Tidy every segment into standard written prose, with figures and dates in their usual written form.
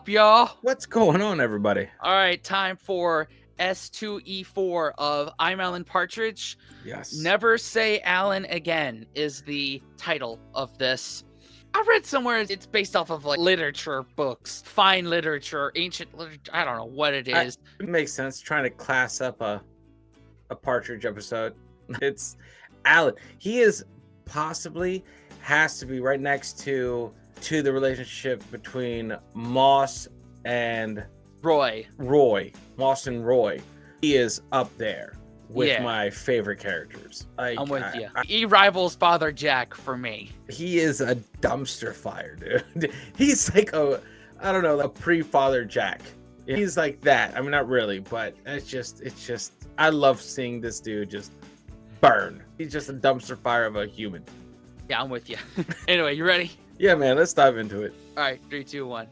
up, y'all? What's going on, everybody? All right, time for S2E4 of I'm Alan Partridge. Yes. Never Say Alan Again is the title of this. I read somewhere it's based off of like literature books, fine literature, ancient literature. I don't know what it is. It makes sense trying to class up a Partridge episode. It's Alan. He is possibly has to be right next to the relationship between Moss and Roy. Moss and Roy. He is up there with Yeah. my favorite characters. Like, I'm with you. He rivals Father Jack for me. He is a dumpster fire, dude. He's like a pre-Father Jack. He's like that. I mean, not really, but it's just, I love seeing this dude just burn. He's just a dumpster fire of a human. Yeah, I'm with you. Anyway, you ready? Yeah, man, let's dive into it. All right, 3, 2, 1.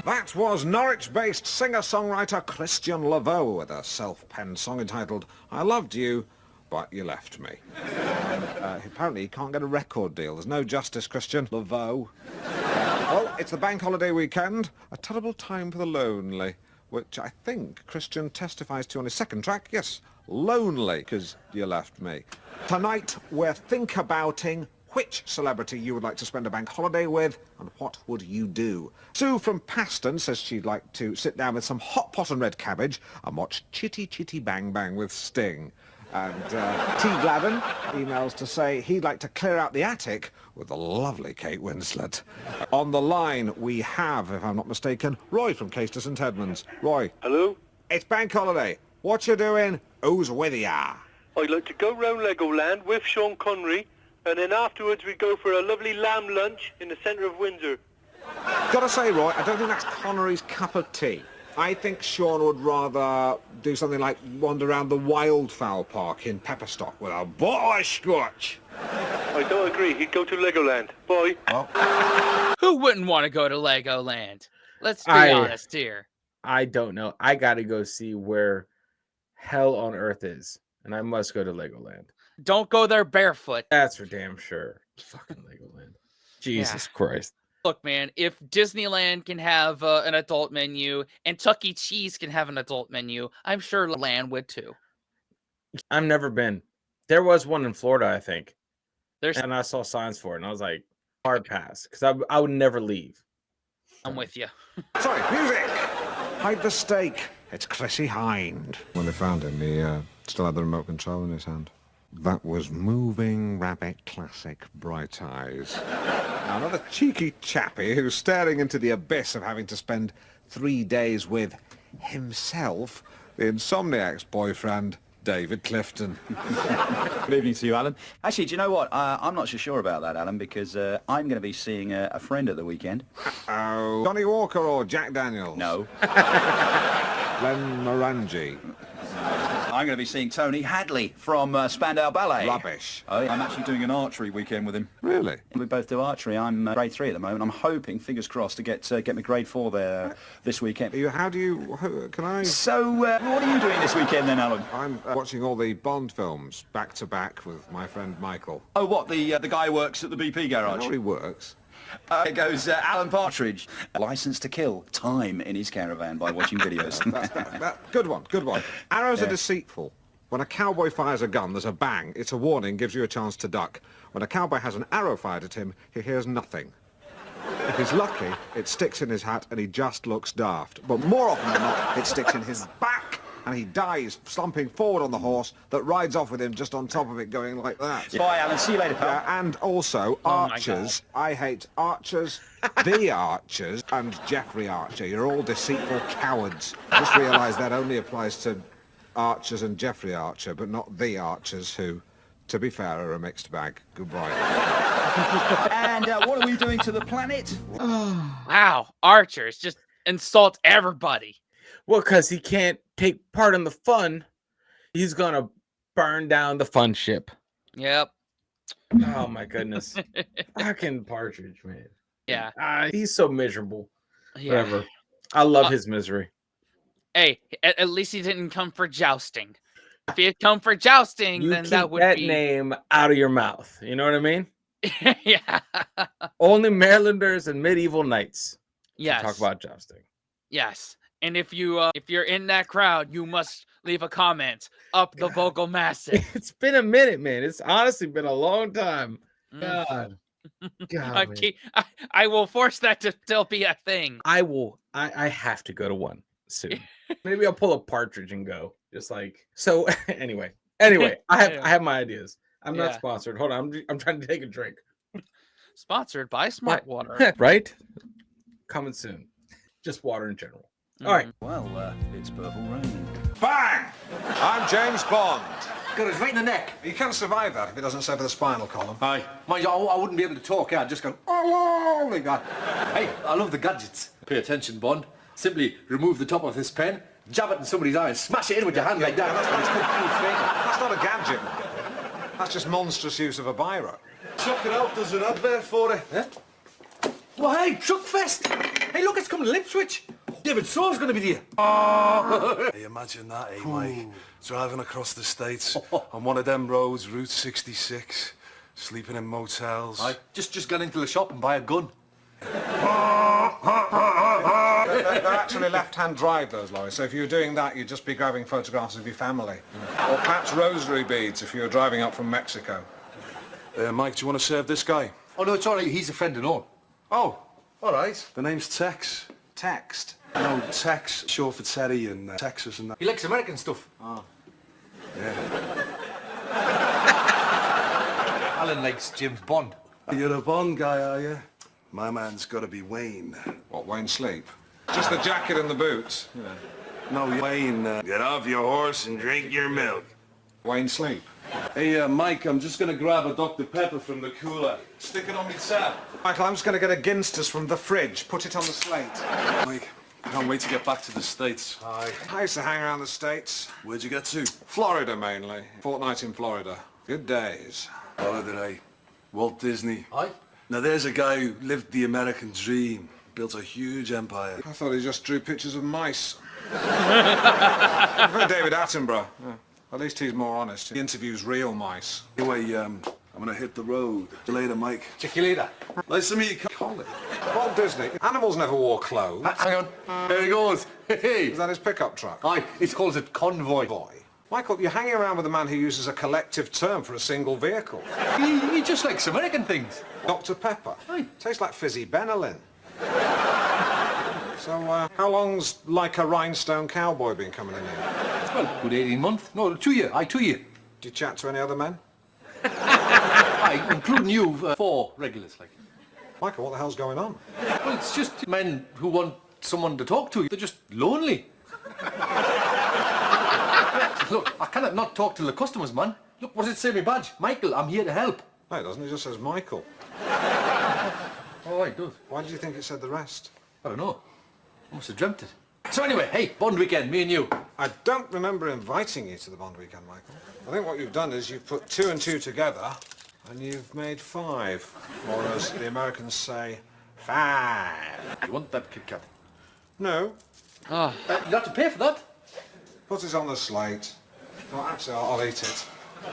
That was Norwich-based singer-songwriter Christian Laveau with a self-penned song entitled I Loved You, But You Left Me. Apparently he can't get a record deal. There's no justice, Christian Laveau. Well, it's the bank holiday weekend, a terrible time for the lonely, which I think Christian testifies to on his second track. Yes, lonely, because you left me. Tonight, we're think-abouting which celebrity you would like to spend a bank holiday with, and what would you do? Sue from Paston says she'd like to sit down with some hot pot and red cabbage and watch Chitty Chitty Bang Bang with Sting. And T. Glavin emails to say he'd like to clear out the attic with the lovely Kate Winslet. On the line, we have, if I'm not mistaken, Roy from Caister St Edmunds. Roy. Hello? It's bank holiday. What you doing? Who's with ya? I'd like to go round Legoland with Sean Connery, and then afterwards we go for a lovely lamb lunch in the centre of Windsor. Gotta say, Roy, I don't think that's Connery's cup of tea. I think Sean would rather do something like wander around the Wildfowl Park in Pepperstock with a bottle of scotch. I don't agree. He'd go to Legoland. Bye. Well, Who wouldn't want to go to Legoland? Let's be honest here. I don't know. I gotta go see where hell on earth is, and I must go to Legoland. Don't go there barefoot. That's for damn sure. Fucking Legoland. Jesus Christ. Look, man, if Disneyland can have an adult menu and Chuck E. Cheese can have an adult menu, I'm sure Land would too. I've never been. There was one in Florida, I think. There's, And I saw signs for it, and I was like, hard pass, because I would never leave. I'm with you. sorry, music! Hide the steak. It's Chrissy Hind. When they found him, he still had the remote control in his hand. That was Moving Rabbit classic Bright Eyes. Now, another cheeky chappie who's staring into the abyss of having to spend 3 days with himself, the Insomniac's boyfriend, David Clifton. Good evening to you, Alan. Actually, do you know what? I'm not so sure about that, Alan, because I'm going to be seeing a friend at the weekend. Oh, Johnny Walker or Jack Daniels? No. Glenn Morangi. I'm going to be seeing Tony Hadley from Spandau Ballet. Rubbish. Oh, yeah. I'm actually doing an archery weekend with him. Really? We both do archery. I'm grade 3 at the moment. I'm hoping, fingers crossed, to get my grade 4 there this weekend. Can I... So, what are you doing this weekend then, Alan? I'm watching all the Bond films back to back with my friend Michael. Oh, what, the guy who works at the BP garage? How he works. It goes Alan Partridge. License to kill time in his caravan by watching videos. Good one. Arrows are deceitful. When a cowboy fires a gun, there's a bang. It's a warning, gives you a chance to duck. When a cowboy has an arrow fired at him, he hears nothing. If he's lucky, it sticks in his hat and he just looks daft. But more often than not, it sticks in his back and he dies slumping forward on the horse that rides off with him just on top of it going like that. Bye, Alan. See you later, pal. And also, Archers. I hate Archers, the Archers, and Jeffrey Archer. You're all deceitful cowards. I just realised that only applies to Archers and Jeffrey Archer, but not the Archers, who, to be fair, are a mixed bag. Goodbye. And what are we doing to the planet? Wow, archers just insult everybody. Well, because he can't take part in the fun, he's going to burn down the fun ship. Yep. Oh, my goodness. Fucking Partridge, man. Yeah. He's so miserable. Yeah. Whatever. I love his misery. Hey, at least he didn't come for jousting. If he had come for jousting, You then keep that would be... name out of your mouth. You know what I mean? Yeah. Only Marylanders and medieval knights can Yes. talk about jousting. Yes. And if you're in that crowd, you must leave a comment up the vocal massive. It's been a minute, man. It's honestly been a long time. Mm. God. God, man. Okay, I will force that to still be a thing. I will. I have to go to one soon. Maybe I'll pull a Partridge and go. Just like so. Anyway, I have my ideas. I'm not Yeah. sponsored. Hold on. I'm trying to take a drink. Sponsored by Smart Water. Right? Coming soon. Just water in general. All right. Well, it's Purple Rain. Bang! I'm James Bond. Got us right in the neck. You can survive that if it doesn't sever the spinal column. Aye. Mind you, I wouldn't be able to talk. I'd just go, oh, like that. Hey, I love the gadgets. Pay attention, Bond. Simply remove the top of this pen, jab it in somebody's eye and smash it in with your hand like that. That's not a gadget. That's just monstrous use of a biro. Chuck it out, there's an advert for it. Eh? Well, hey, Truckfest! Hey, look, it's coming to Lipswich. David Soul's going to be there. Hey, imagine that, eh, Mike? Driving across the States on one of them roads, Route 66, sleeping in motels. Aye, just get into the shop and buy a gun. They're actually left-hand drive, those lorries, so if you were doing that, you'd just be grabbing photographs of your family. Or perhaps rosary beads if you were driving up from Mexico. Mike, do you want to serve this guy? Oh, no, it's all right. He's a friend and all. Oh, all right. The name's Tex. Text. No, Tex, short for Teddy and Texas and that. He likes American stuff. Yeah. Alan likes James Bond. You're a Bond guy, are you? My man's got to be Wayne. What, Wayne Sleep? Just the jacket and the boots. No, Wayne, get off your horse and drink your milk. Wayne Sleep. Hey, Mike, I'm just going to grab a Dr. Pepper from the cooler. Stick it on me tab. Michael, I'm just going to get a Ginsters from the fridge. Put it on the slate. Mike, can't wait to get back to the States. I used to hang around the States. Where'd you get to? Florida, mainly. Fortnight in Florida. Good days. Holiday. Walt Disney. Aye. Now there's a guy who lived the American dream, built a huge empire. I thought he just drew pictures of mice. David Attenborough. Yeah. At least he's more honest. He interviews real mice. Anyway, I'm gonna hit the road. See you later, Mike. Check you later. Nice to meet you, Colin. Walt Disney. Animals never wore clothes. Hang on. There he goes. Hey. Is that his pickup truck? Aye, it calls it convoy. Boy. Michael, you're hanging around with a man who uses a collective term for a single vehicle. He just likes American things. Dr. Pepper. Aye. Tastes like fizzy Benylin. So, how long's like a rhinestone cowboy been coming in here? Well, good 18 months. No, 2 year. Aye, 2 year. Do you chat to any other men? Aye, including you, 4 regulars, like. Michael, what the hell's going on? Well, it's just men who want someone to talk to. They're just lonely. Look, I cannot not talk to the customers, man. Look, what does it say on my badge? Michael, I'm here to help. No, it doesn't. It just says Michael. Oh, it does. Why did you think it said the rest? I don't know. I must have dreamt it. So anyway, hey, Bond weekend, me and you. I don't remember inviting you to the Bond weekend, Michael. I think what you've done is you've put 2 and 2 together and you've made 5. Or as the Americans say, 5. You want that Kit Kat? No. Oh, You have to pay for that. Put it on the slate. No, actually, I'll eat it.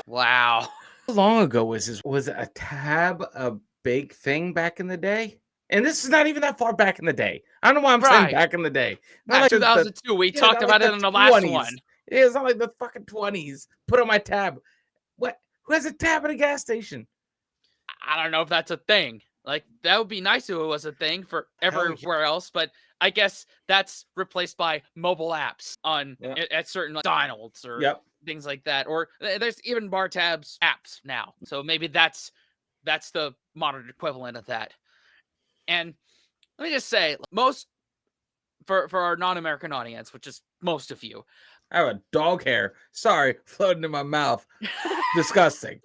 wow. How long ago was a tab a big thing back in the day? And this is not even that far back in the day. I don't know why I'm saying Right. back in the day. Not like the- 2002. We yeah, talked not about like it in the last 20s. one. It's not like the fucking 20s. Put on my tab. What? Who has a tab at a gas station? I don't know if that's a thing. Like, that would be nice if it was a thing for everywhere else, but I guess that's replaced by mobile apps on at certain like, McDonald's or things like that. Or there's even bar tabs apps now. So maybe that's the modern equivalent of that. And let me just say, most for our non-American audience, which is most of you, I have a dog hair. Sorry, floating in my mouth. Disgusting.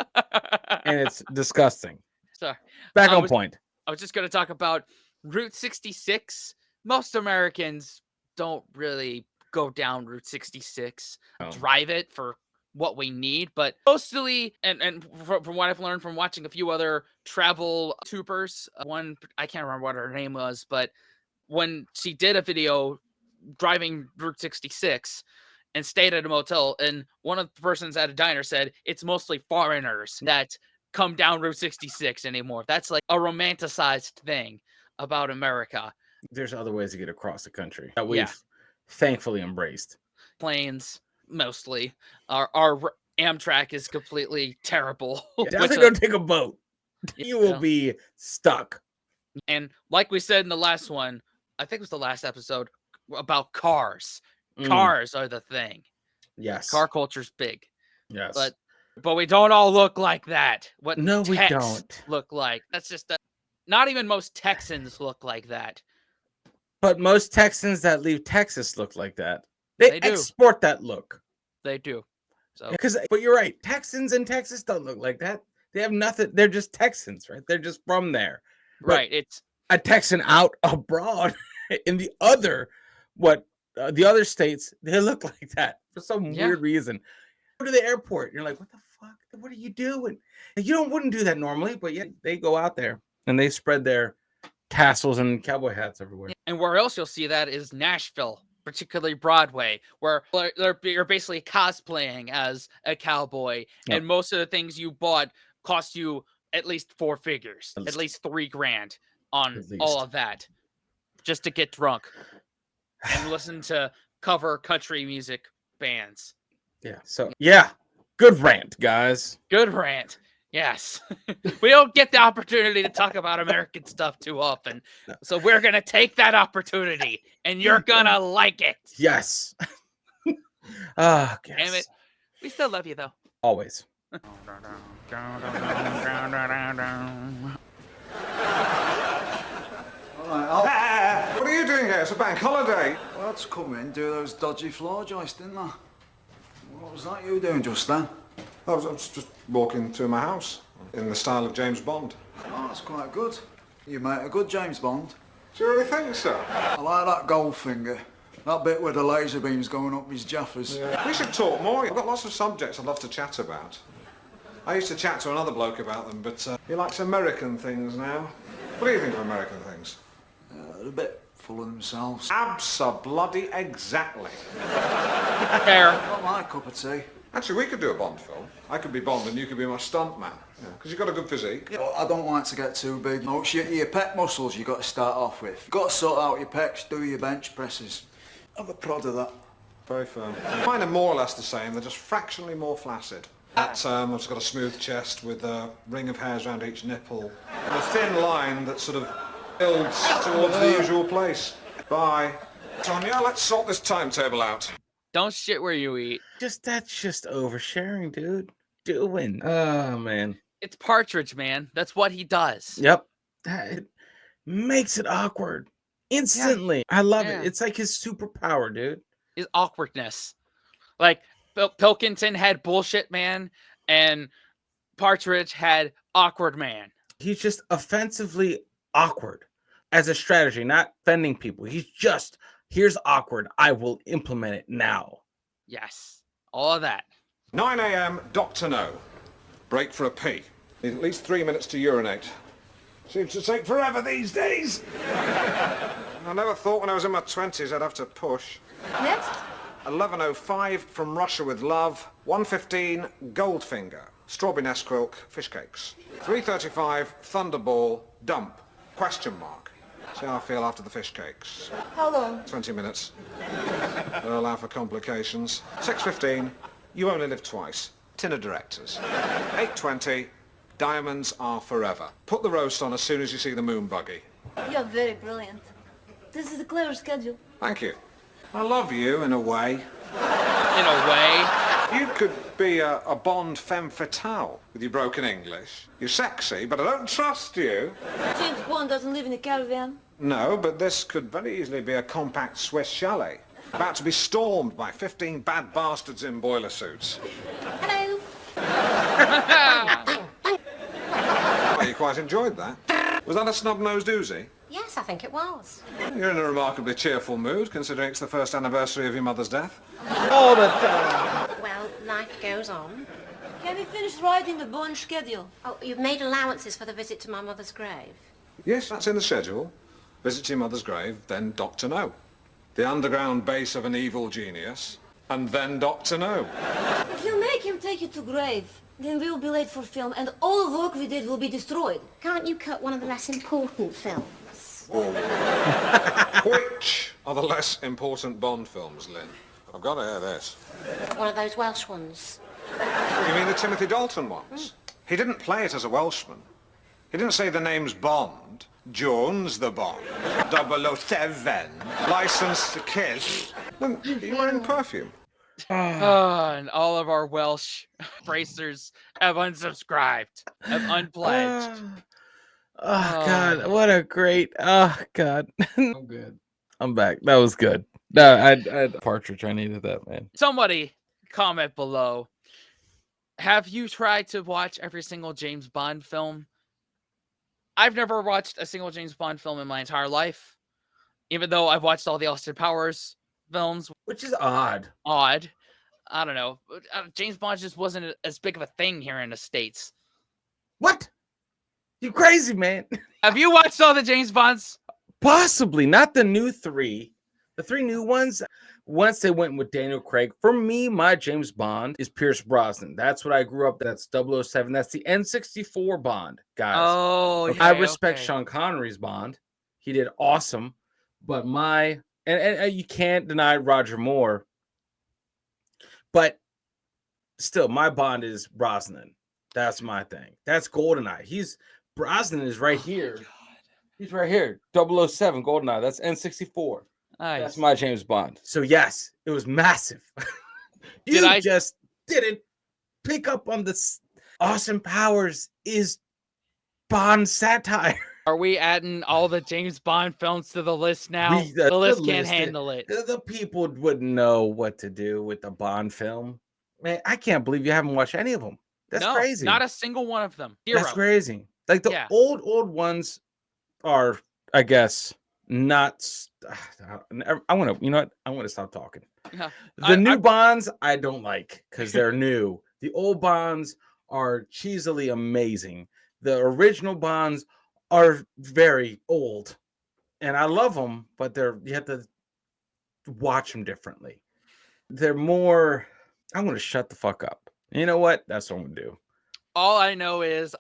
And it's disgusting. Sorry. Back on point. I was just going to talk about Route 66. Most Americans don't really go down Route 66, drive it for what we need, but mostly, and from what I've learned from watching a few other travel tubers, one, I can't remember what her name was, but when she did a video driving Route 66 and stayed at a motel, and one of the persons at a diner said it's mostly foreigners that come down Route 66 anymore. That's like a romanticized thing about America. There's other ways to get across the country that we've thankfully embraced. Planes, mostly. Our Amtrak is completely terrible. Definitely don't take a boat. You will be stuck. And like we said in the last one, I think it was the last episode, about cars. Cars are the thing. Yes. Car culture's big. Yes. But we don't all look like that. What no, we Tex don't look like. That's just not even most Texans look like that. But most Texans that leave Texas look like that. They do. Export that look. They do. So, but you're right. Texans in Texas don't look like that. They have nothing. They're just Texans, right? They're just from there. Right. It's a Texan out abroad in the other states. They look like that for some weird reason. Go to the airport. You're like, what the fuck? What are you doing? You wouldn't do that normally, but yet they go out there and they spread their tassels and cowboy hats everywhere. And where else you'll see that is Nashville, particularly Broadway, where you're basically cosplaying as a cowboy, and most of the things you bought cost you at least 4 figures, at least $3,000 on all of that, just to get drunk and listen to cover country music bands. Yeah. So good rant, guys. Good rant. Yes. We don't get the opportunity to talk about American stuff too often. So we're going to take that opportunity, and you're going to like it. Yes. Damn it. We still love you, though. Always. What are you doing here? It's a bank holiday. Well, let's come in, do those dodgy floor joists, didn't I? What was that you were doing just then? I was just walking through my house in the style of James Bond. Oh, that's quite good. You make a good James Bond. Do you really think so? I like that Goldfinger. That bit with the laser beams going up his jaffers. Yeah. We should talk more. I've got lots of subjects I'd love to chat about. I used to chat to another bloke about them, but he likes American things now. What do you think of American things? They're a bit full of themselves. Abso-bloody-exactly. Fair. Not my cup of tea. Actually, we could do a Bond film. I could be Bond and you could be my stunt man. Because you've got a good physique. Yeah, I don't like to get too big. No, it's your pec muscles you've got to start off with. You've got to sort out your pecs, do your bench presses. I'm a prod of that. Very firm. Mine are more or less the same. They're just fractionally more flaccid. I've just got a smooth chest with a ring of hairs around each nipple. And a thin line that sort of builds towards the usual place. Bye. Tonya, let's sort this timetable out. Don't shit where you eat. That's just oversharing, dude. Oh, man. It's Partridge, man. That's what he does. Yep. That makes it awkward. Instantly. Yeah. I love it. It's like his superpower, dude. His awkwardness. Like, Pilkington had bullshit man, and Partridge had awkward man. He's just offensively awkward as a strategy, not offending people. He's just, here's awkward. I will implement it now. Yes. All of that. 9 a.m. Dr. No. Break for a pee. Need at least 3 minutes to urinate. Seems to take forever these days. I never thought when I was in my 20s I'd have to push. Next. 11:05 from Russia with love. 1:15 Goldfinger. Strawberry Nesquik fish cakes. 3:35 Thunderball dump. Question mark. See how I feel after the fish cakes. How long? 20 minutes. Don't allow for complications. 6:15 You only live twice. Tin of directors. 8:20 Diamonds are forever. Put the roast on as soon as you see the moon buggy. You're very brilliant. This is a clever schedule. Thank you. I love you in a way. In a way? You could be a Bond femme fatale with your broken English. You're sexy, but I don't trust you. James Bond doesn't live in a caravan. No, but this could very easily be a compact Swiss chalet. About to be stormed by 15 bad bastards in boiler suits. Hello. Well, you quite enjoyed that. Was that a snub-nosed Uzi? Yes, I think it was. You're in a remarkably cheerful mood, considering it's the first anniversary of your mother's death. All the time. Well, life goes on. Can we finish writing the Bond schedule? Oh, you've made allowances for the visit to my mother's grave? Yes, that's in the schedule. Visit to your mother's grave, then Dr. No. The underground base of an evil genius, and then Dr. No. If you make him take you to grave, Then we will be late for film, and all the work we did will be destroyed. Can't you cut one of the less important films? Which are the less important Bond films, Lynn? I've got to hear this. One of those Welsh ones. You mean the Timothy Dalton ones? He didn't play it as a Welshman. He didn't say the name's Bond. Jones the Bond. 007. License to Kill. Look, you're wearing perfume. And all of our Welsh bracers have unsubscribed, have unpledged. God, what a great, God. I'm good. I'm back. That was good. No, I Partridge. I needed that, man. Somebody comment below. Have you tried to watch every single James Bond film? I've never watched a single James Bond film in my entire life, even though I've watched all the Austin Powers films. Which is odd. Odd. I don't know. James Bond just wasn't as big of a thing here in the States. What? You crazy, man. Have you watched all the James Bonds? Possibly. Not the new 3. The 3 new ones, once they went with Daniel Craig. For me, my James Bond is Pierce Brosnan. That's what I grew up. That's 007. That's the N64 Bond, guys. Oh, okay, I respect Sean Connery's Bond. He did awesome. But and you can't deny Roger Moore. But still, my Bond is Brosnan. That's my thing. That's GoldenEye. Brosnan is right here. God. He's right here. 007 GoldenEye. That's N64. Nice. That's my James Bond. So yes, it was massive. Just didn't pick up on this. Austin Powers is Bond satire. Are we adding all the James Bond films to the list now? The list can't handle it. The people wouldn't know what to do with the Bond film. Man, I can't believe you haven't watched any of them. That's crazy. Not a single one of them. 0. That's crazy. Like the old ones are, I guess, not. I want to. You know what? I want to stop talking. Yeah. The new Bonds I don't like because they're new. The old Bonds are cheesily amazing. The original Bonds are very old, and I love them, but you have to watch them differently. They're more. I'm going to shut the fuck up. You know what? That's what I'm going to do. All I know is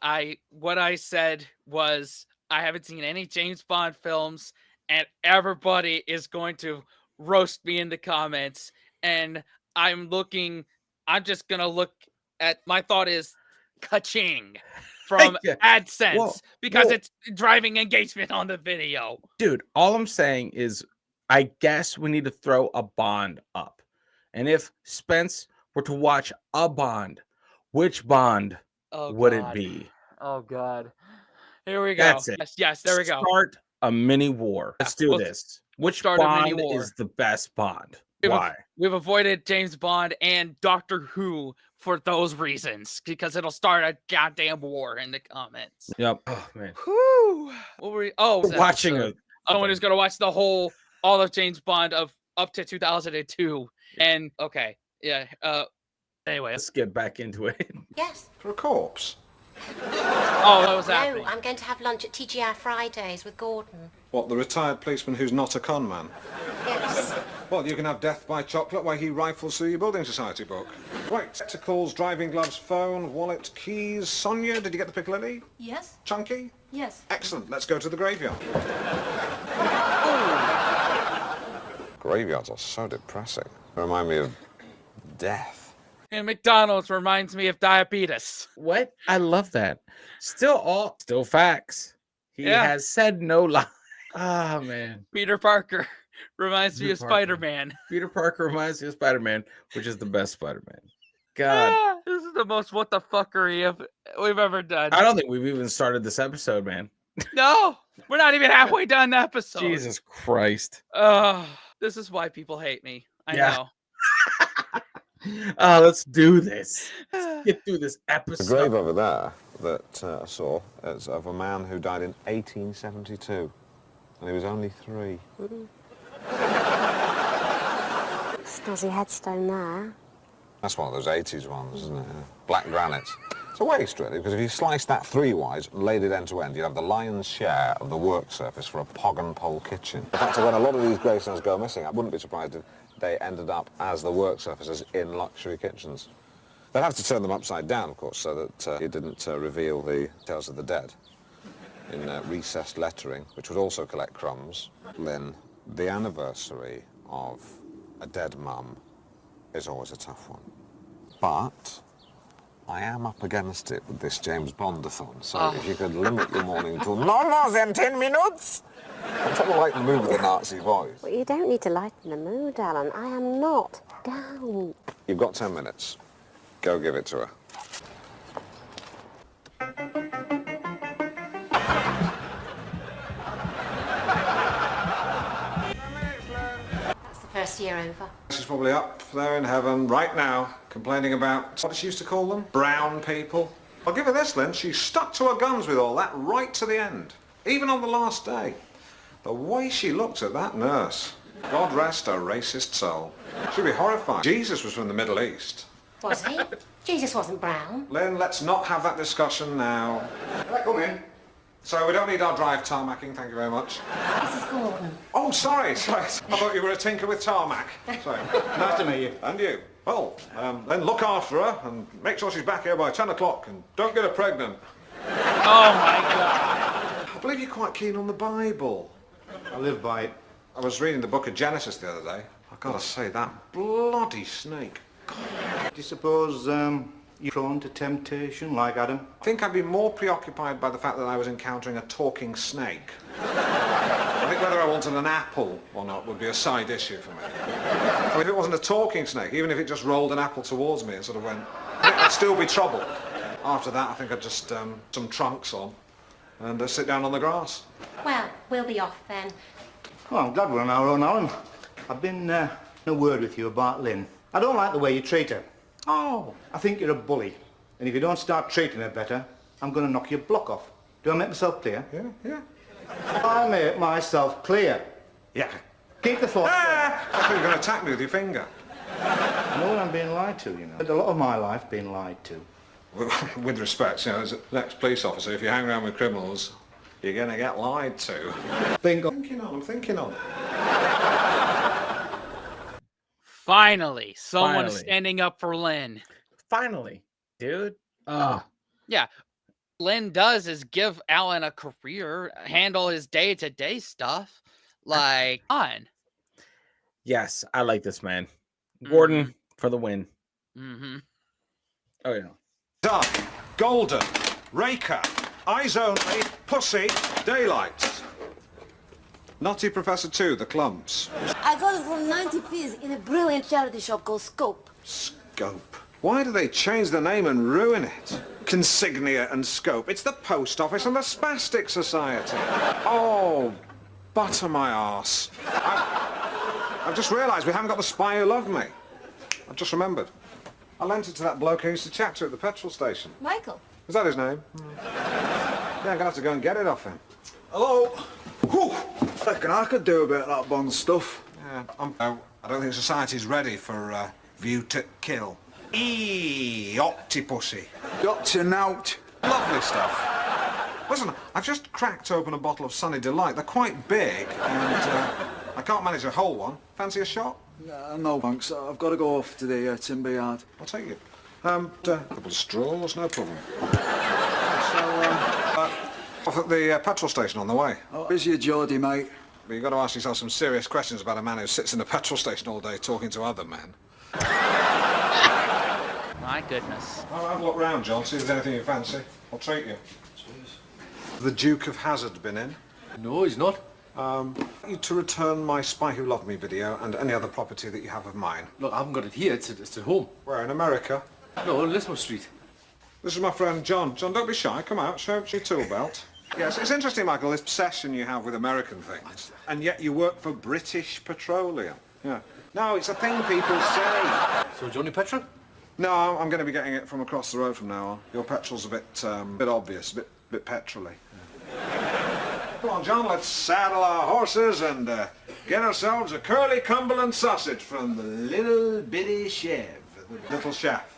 what I said was I haven't seen any James Bond films, and everybody is going to roast me in the comments. And I'm just going to look at, my thought is ka-ching from AdSense because it's driving engagement on the video. Dude, all I'm saying is I guess we need to throw a Bond up. And if Spence were to watch a Bond, which Bond would it be? Oh, God. Here we go. That's it. Yes, there we go. Start a mini war. Let's do this. Which Bond is the best Bond? Why? We've avoided James Bond and Doctor Who for those reasons, because it'll start a goddamn war in the comments. Yep. Oh, man. Whew. What were we? Oh, we're watching someone who's going to watch all of James Bond of up to 2002. And, okay. Yeah. Anyway, let's get back into it. Yes. For a corpse. Oh, what was happening? No, I'm going to have lunch at TGI Fridays with Gordon. What, the retired policeman who's not a con man? Yes. Well, you can have death by chocolate while he rifles through your building society book. Right, spectacles, driving gloves, phone, wallet, keys. Sonia, did you get the piccalilli? Yes. Chunky? Yes. Excellent, let's go to the graveyard. Graveyards are so depressing. They remind me of death. And McDonald's reminds me of diabetes. What? I love that. Still facts. He has said no lie. Oh, man. Peter Parker reminds me of Spider-Man. Peter Parker reminds me of Spider-Man, which is the best Spider-Man. God. This is the most what the fuckery we've ever done. I don't think we've even started this episode, man. No, we're not even halfway done the episode. Jesus Christ. This is why people hate me. I know. Let's do this. Let's get through this episode. The grave over there that I saw is of a man who died in 1872, and he was only 3. Snazzy headstone there. That's one of those 80s ones, isn't it? Black granite. It's a waste, really, because if you sliced that 3-wise and laid it end to end, you'd have the lion's share of the work surface for a pog and pole kitchen. In fact, when a lot of these gravestones go missing, I wouldn't be surprised if they ended up as the work surfaces in luxury kitchens. They'd have to turn them upside down, of course, so that he didn't reveal the tales of the dead in recessed lettering, which would also collect crumbs. Lynn, the anniversary of a dead mum is always a tough one. But I am up against it with this James Bond-a-thon, so if you could limit your morning to no more than 10 minutes. I'm trying to lighten the mood with a Nazi voice. Well, you don't need to lighten the mood, Alan. I am not down. You've got 10 minutes. Go give it to her. That's the first year over. She's probably up there in heaven right now, complaining about, what did she used to call them? Brown people. I'll give her this, Lynn. She stuck to her guns with all that right to the end, even on the last day. The way she looked at that nurse. God rest her racist soul. She'd be horrified. Jesus was from the Middle East. Was he? Jesus wasn't brown. Lynn, let's not have that discussion now. Can I come in? So we don't need our drive tarmacking, thank you very much. Mrs. Gordon. Oh, sorry. I thought you were a tinker with tarmac. Sorry. Nice to meet you. And you. Well, then look after her and make sure she's back here by 10 o'clock and don't get her pregnant. Oh my God. I believe you're quite keen on the Bible. I live by it. I was reading the book of Genesis the other day. I've got to say, that bloody snake. Do you suppose you're prone to temptation like Adam? I think I'd be more preoccupied by the fact that I was encountering a talking snake. I think whether I wanted an apple or not would be a side issue for me. I mean, if it wasn't a talking snake, even if it just rolled an apple towards me and sort of went, I'd still be troubled. After that, I think I'd just some trunks on and sit down on the grass. Well, we'll be off then. Well, I'm glad we're on our own, Alan. I've been in a word with you about Lynn. I don't like the way you treat her. Oh. I think you're a bully. And if you don't start treating her better, I'm going to knock your block off. Do I make myself clear? Yeah. I make myself clear. Yeah. Keep the thought. I thought you were going to attack me with your finger. I know when I'm being lied to, you know. But a lot of my life being lied to. With respect, you know, as an ex-police officer, if you hang around with criminals, you're going to get lied to. Bingo. I'm thinking on. Finally, someone standing up for Lynn. Finally, dude. Yeah. Lynn does is give Alan a career, handle his day-to-day stuff. Like, on. Yes, I like this man. Gordon for the win. Mm-hmm. Oh, yeah. Dark, golden, raker, eyes only, pussy, daylight. Nutty Professor 2, the clumps. I got it for 90p in a brilliant charity shop called Scope. Scope. Why do they change the name and ruin it? Consignia and Scope. It's the Post Office and the Spastic Society. Oh, butter my arse. I've just realised we haven't got the Spy Who Loved Me. I've just remembered. I lent it to that bloke who used to chat to at the petrol station. Michael. Is that his name? Yeah, I'm going to have to go and get it off him. Hello? Whew. I reckon I could do a bit of that Bond stuff. Yeah, I don't think society's ready for View to Kill. Octopussy. Got to nout. Lovely stuff. Listen, I've just cracked open a bottle of Sunny Delight. They're quite big, and I can't manage a whole one. Fancy a shot? No, thanks. I've got to go off to the timber yard. I'll take it. A couple of straws, no problem. Off at the petrol station on the way. Oh, here's your Geordie, mate. But you've got to ask yourself some serious questions about a man who sits in a petrol station all day talking to other men. My goodness. I'll have a look round, John, see if there's anything you fancy. I'll treat you. Cheers. The Duke of Hazard been in? No, he's not. You to return my Spy Who Loved Me video and any other property that you have of mine. Look, I haven't got it here. It's at home. Where, in America? No, on Lismore Street. This is my friend John. John, don't be shy. Come out, show your tool belt. Yes, it's interesting, Michael, this obsession you have with American things. And yet you work for British Petroleum. Yeah. No, it's a thing people say. So, Johnny Petrol? No, I'm going to be getting it from across the road from now on. Your petrol's a bit obvious, a bit petrol-y. Yeah. Come on, John, let's saddle our horses and get ourselves a curly Cumberland sausage from the little bitty chef. The little chef.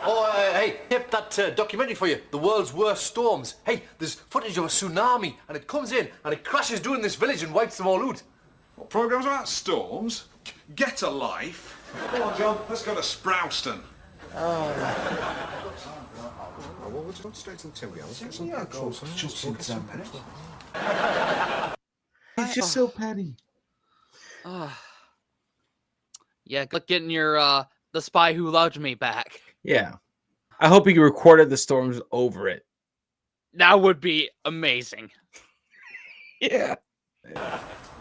Oh, hey, kept that documentary for you, The World's Worst Storms. Hey, there's footage of a tsunami, and it comes in, and it crashes down this village and wipes them all out. What program's about storms? Get a life. Come on, John, let's go to Sprouston. Well, we'll just straight to the till, let's get some petrol. Just in 10 minutes. He's just so petty. Yeah, like getting your The Spy Who Loved Me back. Yeah. I hope he recorded the storms over it. That would be amazing. Yeah.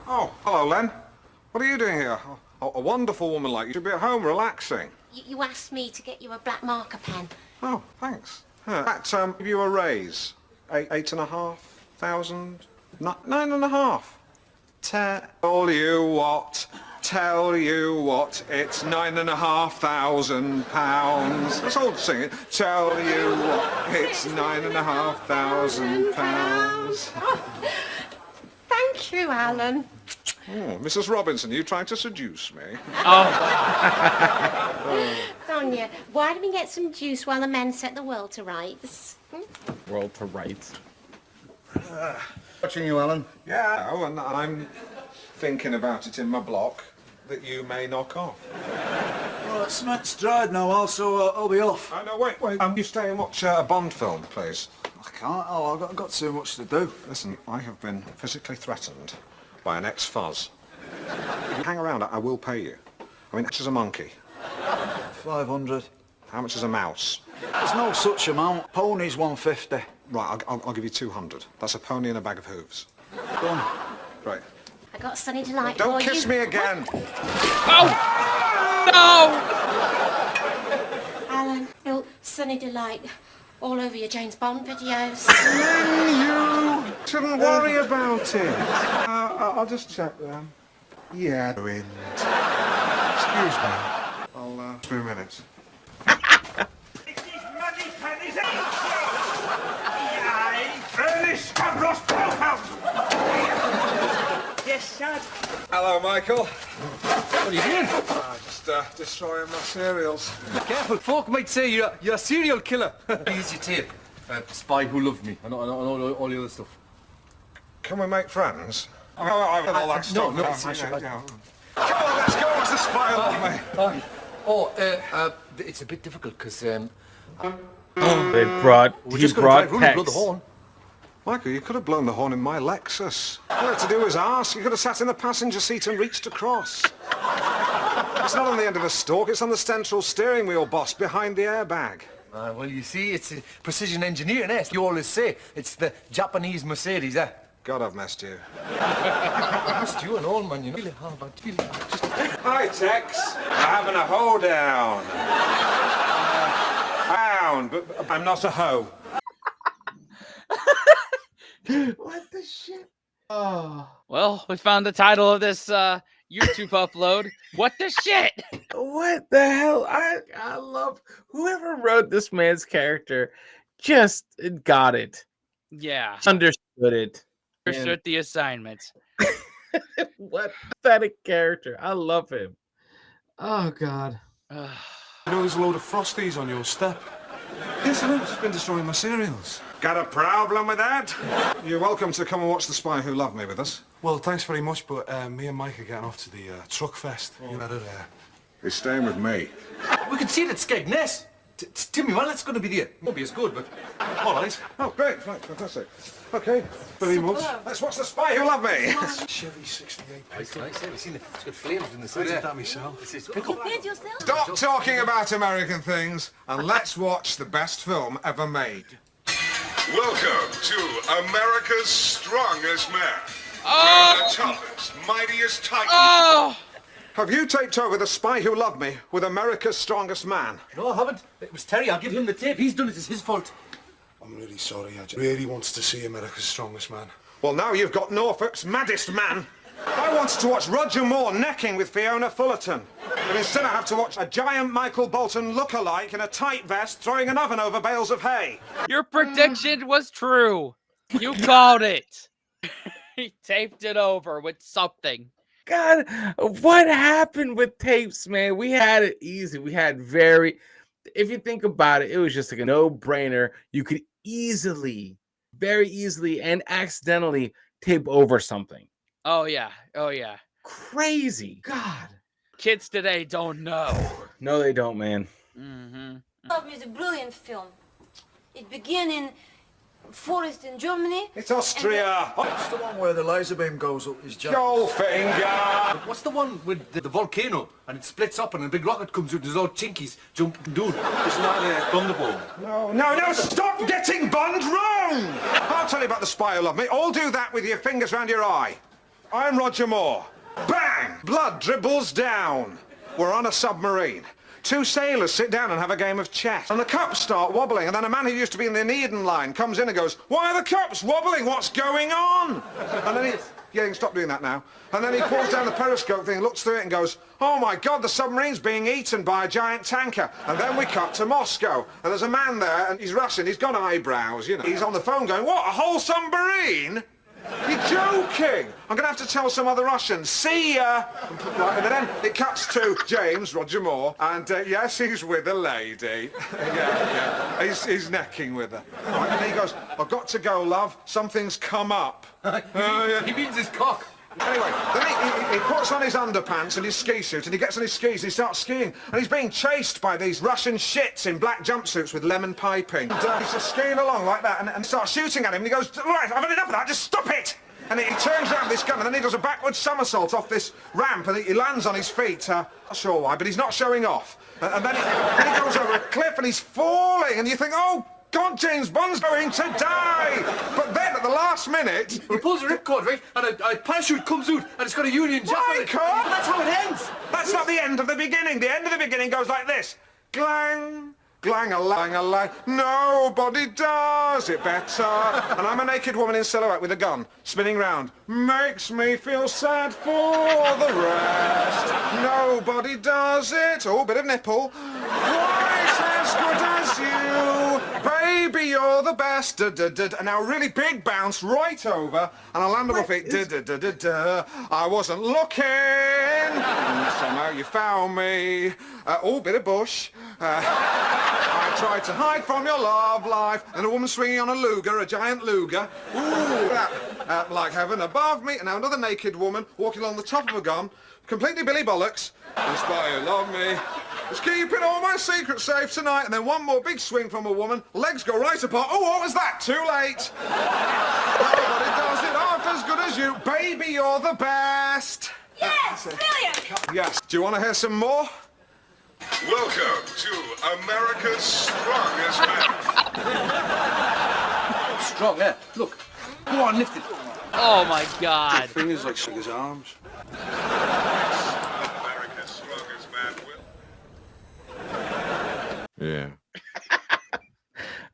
Oh, hello, Len. What are you doing here? Oh, a wonderful woman like you should be at home relaxing. You asked me to get you a black marker pen. Oh, thanks. That give you a raise. 8,500? 9.5. Tell you what, it's £9,500. Let's all sing it. Tell you what, it's £9,500. Thank you, Alan. Oh, Mrs. Robinson, you trying to seduce me? Sonia, why don't we get some juice while the men set the world to rights? World to rights. Watching you, Alan. Yeah, oh, and I'm thinking about it in my block that you may knock off. Well, it's next drive now, also I'll be off. No, wait. You stay and watch a Bond film, please. I can't, I've got too much to do. Listen, I have been physically threatened by an ex-fuzz. If you hang around, I will pay you. I mean, how much is a monkey? 500. How much is a mouse? There's no such amount. Pony's 150. Right, I'll give you 200. That's a pony and a bag of hooves. Done. Right. I got Sonny Delight Don't for kiss you. me again! Oh! No! Alan, no, Sonny Delight all over your James Bond videos. You shouldn't worry about it. I'll just check them. Yeah, wind. Excuse me. I'll 2 minutes. Yes, sir. Hello, Michael. What are you doing? Just destroying my cereals. Careful, folk might say you're a serial killer. Here's your tape. Spy Who Loved Me and all the other stuff. Can we make friends? I've had all that stuff. No, Come on, let's go. What's the Spy Who Loved Me? It's a bit difficult because He brought Tex. the horn. Michael, you could have blown the horn in my Lexus. All you had to do was ask. You could have sat in the passenger seat and reached across. It's not on the end of a stalk, it's on the central steering wheel, boss, behind the airbag. Well, you see, it's a precision engineering, eh? You always say it's the Japanese Mercedes, eh? God, I've messed you. Missed you and all, man, you know. Hi, Tex. We're having a hoedown. But I'm not a hoe. What the shit? Oh. Well, we found the title of this YouTube upload. What the shit? What the hell? I love whoever wrote this man's character. Just got it. Yeah. Understood it. Understood the assignment. What pathetic character. I love him. Oh, God. You know there's a load of Frosties on your step. Yes, I've just been destroying my cereals. Got a problem with that? You're welcome to come and watch The Spy Who Loved Me with us. Well, thanks very much, but me and Mike are getting off to the truck fest. You know, He's staying with me. We can see it at Skegness. Timmy, well, it's going to be there. Won't be as good, but all right. Oh, great. Right, fantastic. Okay, very much. Let's watch The Spy Who Loved Me. Chevy 68. It's nice, eh? We've seen it's got flames in the I city. did that myself. It's pickle. You did yourself? Stop talking about American things and let's watch the best film ever made. Welcome to America's Strongest Man. Oh! The toughest, mightiest titan. Oh! Have you taped over The Spy Who Loved Me with America's Strongest Man? No, I haven't. It was Terry. I'll give him the tape. He's done it. It's his fault. I'm really sorry. I really wants to see America's Strongest Man. Well, now you've got Norfolk's maddest man. I wanted to watch Roger Moore necking with Fiona Fullerton. But instead I have to watch a giant Michael Bolton look-alike in a tight vest throwing an oven over bales of hay. Your prediction was true. You called it. He taped it over with something. God, what happened with tapes, man? We had it easy. We had if you think about it, it was just like a no-brainer. You could very easily and accidentally tape over something. Oh, yeah. Oh, yeah. Crazy. God. Kids today don't know. No, they don't, man. It's a brilliant film. It began in forest in Germany. It's Austria. It's the one where the laser beam goes up his jaw. Goldfinger. What's the one with the volcano and it splits up and a big rocket comes out? There's all chinkies jumping down. Isn't that Thunderbolt? No, stop getting Bond wrong! I'll tell you about the spy who loved me. All do that with your fingers round your eye. I'm Roger Moore. Bang! Blood dribbles down. We're on a submarine. Two sailors sit down and have a game of chess. And the cups start wobbling, and then a man who used to be in the Needham line comes in and goes, "Why are the cups wobbling? What's going on?" And then you can stop doing that now. And then he pulls down the periscope thing, looks through it and goes, "Oh my God, the submarine's being eaten by a giant tanker." And then we cut to Moscow, and there's a man there, and he's Russian, he's got eyebrows, you know. He's on the phone going, "What, a whole submarine? You're joking! I'm going to have to tell some other Russians. See ya!" And then it cuts to James, Roger Moore, and yes, he's with a lady. yeah. He's necking with her. Right, and he goes, "I've got to go, love. Something's come up." He means his cock. Anyway, then he puts on his underpants and his ski suit, and he gets on his skis and he starts skiing, and he's being chased by these Russian shits in black jumpsuits with lemon piping. And he's just skiing along like that and starts shooting at him, and he goes, "Right, I've had enough of that, just stop it!" And he turns around with this gun, and then he does a backward somersault off this ramp, and he lands on his feet. Not sure why, but he's not showing off. And then he goes over a cliff, and he's falling, and you think, "Oh, God, James Bond's going to die!" But then, at the last minute... He pulls a ripcord, right? And a parachute comes out, and it's got a Union Jack on it. That's how it ends! That's not the end of the beginning. The end of the beginning goes like this. Glang, glang-a-lang-a-lang. Nobody does it better. And I'm a naked woman in silhouette with a gun, spinning round. Makes me feel sad for the rest. Nobody does it. Oh, bit of nipple. Quite as good as you. Baby, you're the best. And now a really big bounce right over, and I land on my feet. I wasn't looking. And somehow you found me. Bit of bush. I tried to hide from your love life. And a woman swinging on a Luger, a giant Luger. Ooh, like heaven above me. And now another naked woman walking along the top of a gun, completely Billy Bollocks. Inspire, love me. Just keeping all my secrets safe tonight. And then one more big swing from a woman. Legs go right apart. Oh, what was that? Too late. Nobody does it half as good as you. Baby, you're the best. Yes, brilliant. Yes. Do you want to hear some more? Welcome to America's Strongest Man. Strong, yeah. Look. Go on, lift it. Oh my God. Fingers like his arms. America's Strongest Man will. Yeah.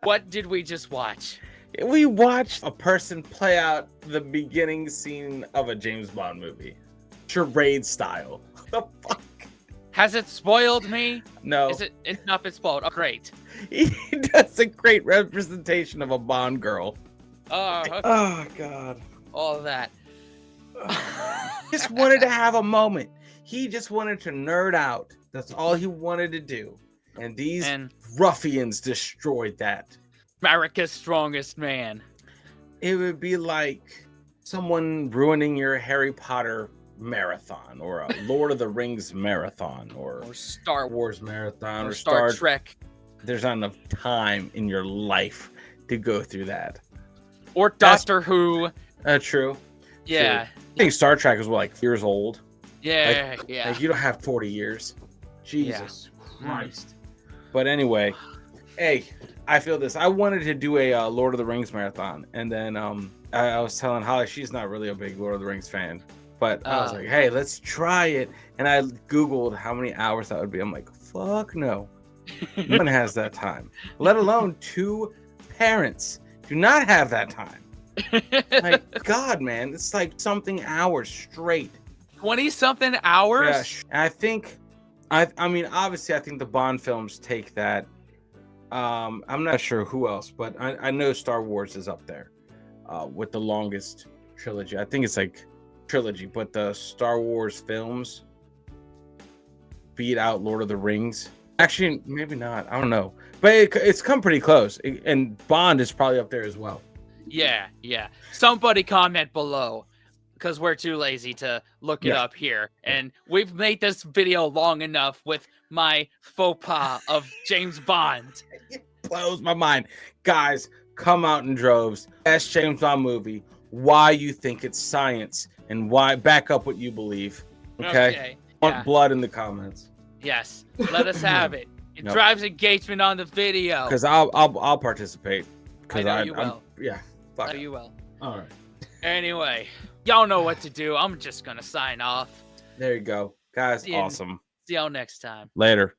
What did we just watch? We watched a person play out the beginning scene of a James Bond movie. Charade style. The fuck? Has it spoiled me? No. It's not been spoiled. Oh, great. He does a great representation of a Bond girl. Oh, okay. Oh, God. All of that. Just wanted to have a moment. He just wanted to nerd out. That's all he wanted to do. And these ruffians destroyed that. America's Strongest Man. It would be like someone ruining your Harry Potter marathon, or a Lord of the Rings marathon, or Star Wars marathon, or Star Trek. There's not enough time in your life to go through that. Or Doctor Who. True. Yeah. True. I think Star Trek was like years old. Yeah, yeah. Like you don't have 40 years. Jesus Christ. But anyway, hey, I feel this. I wanted to do a Lord of the Rings marathon, and then I was telling Holly she's not really a big Lord of the Rings fan. But I was like, hey, let's try it. And I Googled how many hours that would be. I'm like, fuck no. No one has that time. Let alone two parents do not have that time. Like, God, man, it's like something hours straight. 20-something hours? Yeah, I think, I mean, obviously, I think the Bond films take that. I'm not sure who else, but I know Star Wars is up there with the longest trilogy. I think it's like trilogy, but the Star Wars films beat out Lord of the Rings. Actually, maybe not. I don't know, but it's come pretty close. And Bond is probably up there as well. Yeah, yeah. Somebody comment below. because we're too lazy to look it up here. And we've made this video long enough with my faux pas of James Bond. It blows my mind. Guys, come out in droves. Best James Bond movie. Why you think it's science and why back up what you believe. Okay. Want blood in the comments. Yes. Let us have it. It drives engagement on the video. Because I'll participate. I know you will. Yeah. I know you will. All right. Anyway, y'all know what to do. I'm just gonna sign off. There you go. Guys, awesome. See y'all next time. Later.